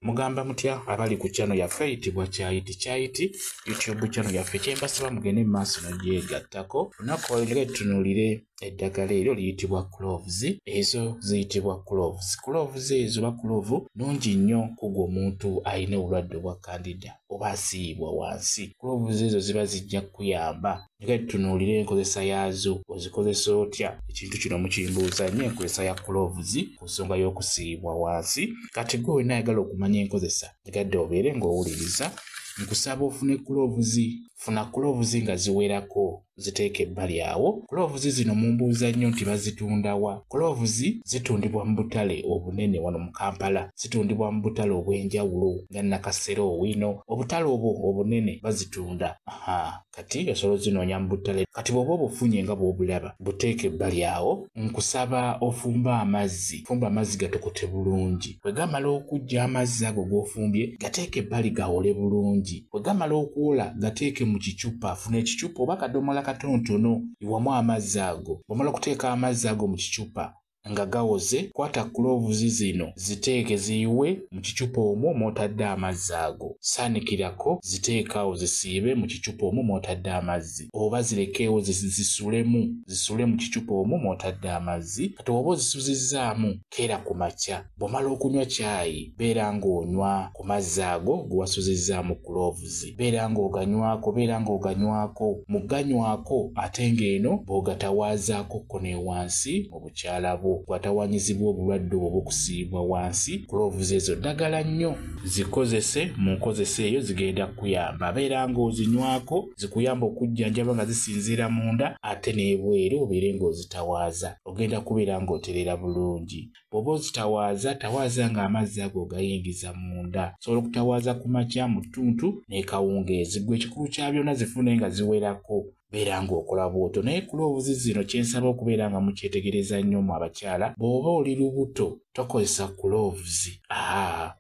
Mugamba mutya abali ku channel yaffe eyitibwa Kyayiti YouTube channel yaffe kyembasaba mugende mu maaso n'ogyegattako lunaku olwo tunuulire eddagala eryo liyitibwa Cloves. Ezo ziyitibwa Cloves ezo ba Clove nungi nnyo kugwa omuntu alina obulwadde bwa Candida oba asiyibwa wansi. Cloves ezo ziba zijja kuyamba. Nga tunuulire enkozesa yaazo, ozikozesa otya? Ekintu kino mukimbuuza nnyo enkozesa ya Cloves ku nsonga y'okusiyibwa wansi. Kati gwe wenna ayagala okumanya enkozesa ntegadde obeere ng'owuliriza. Nkusaba ofune Cloves. Funa Cloves nga ziwerako, ziteeke ebbali awo. Cloves zino mumbuuza nnyo nti bazitunda wa? Cloves zitundibwa mu butale obunene wano mu Kampala. Zitundibwa mu butale obw'enjawulo nga Nakasero wino. Obutale obwo obunene bazitunda. Kati osobola zinoonya mu butale. Kati bw'oba obufunye nga bw'obulaba buteeke ebbali awo. Nkusaba ofumbe amazzi. Fumba amazzi gatokote bulungi. Bwe gamala okujja amazzi ago g'ofumbye gateeke ebbali gawole bulungi. Bwe gamala okuwola gateeke mu kicupa. Funa ekicupa oba kadomola katonotono iwamu amazzi ago. Bw'omala okuteeka amazzi ago mu kicupa nga gawoze, kwata Cloves zino ziteeke ziyiwe mu kicupa omwo mw'otadde amazzi ago. Saanikirako ziteekaawo zisiibe mu kicupa omwo mw'otadde amazzi, oba zirekeewo zisule mu kicupa omwo mw'otadde amazzi. Kati oba ozisuzizzaamu keera ku makya. Bw'omala okunywa caayi beera ng'onywa ku mazzi ago ge wasuzizzaamu Cloves. Beera ng'oganywako mu ganywako ate ng'eno bw'ogatawaazaako ne wansi mu bukyala bwo. Gwatawanyizibwa obulwadde obwo Okusiyibwa wansi. Cloves ezo ddagala nnyo, zikozese mu nkozesa eyo zigenda kuyamba. Beera ng'ozinywako zikuyamba okujjanjaba nga zisinziira munda ate n'ebweru obeere ng'ozitawaaza. Ogenda kubeera ng'oterera bulungi. Bw'oba ozitawaaza, tawaaza ng'amazzi ago gayingiza munda. Osobola okutawaaza ku makya mu ttuntu n'ekawungeezi. Gwe ekikulu kya byonna zifune nga ziwerako. Beera ng'okola bw'otyo. Naye Cloves zino kyensaba okubeera nga mukyetegereza nnyo mu abakyala. Bw'oba oli lubuto tokozesa Cloves.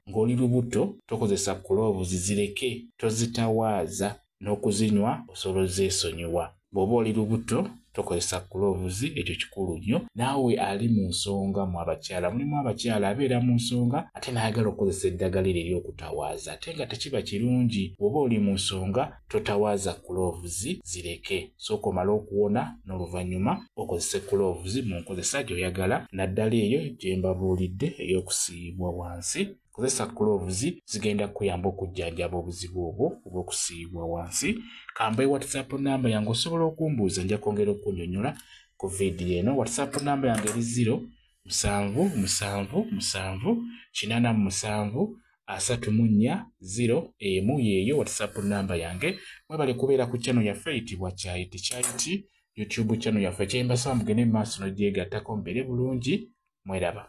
Ng'oli lubuto tokozesa Cloves, zireke, tozitawaaza. N'okuzinywa osobola zeesonyiwa. Bw'oba oli lubuto tokozesa Cloves, ekyo kikulu nnyo. Naawe ali mu nsonga mu abakyala, mulimu abakyala abeera mu nsonga ate n'ayagala okukozesa eddagala eryo ery'okutawaaza ate nga tekiba kirungi. Bw'oba oli mu nsonga totawaaza Cloves, zireke. Sooka omale okuwona n'oluvannyuma okozese Cloves mu nkozesa gy'oyagala, naddala eyo gye mbabuulidde ey'okusiyibwa wansi. Kozesa Cloves zigenda kuyamba okujjanjaba obuzibu obwo obw'okusiyibwa wansi. Kamba WhatsApp namba yange osobola okumbuuza, nja kwongera okunnyonnyola ku vidiyo eno. WhatsApp namba yange eri 0777873401 yeeyo WhatsApp namba yange. Mwebale kubeera ku channel yaffe eyitibwa Kyayiti YouTube channel yaffe. Kyembasaba mugende mu maaso n'ogyegattako mbeere bulungi. Mweraba.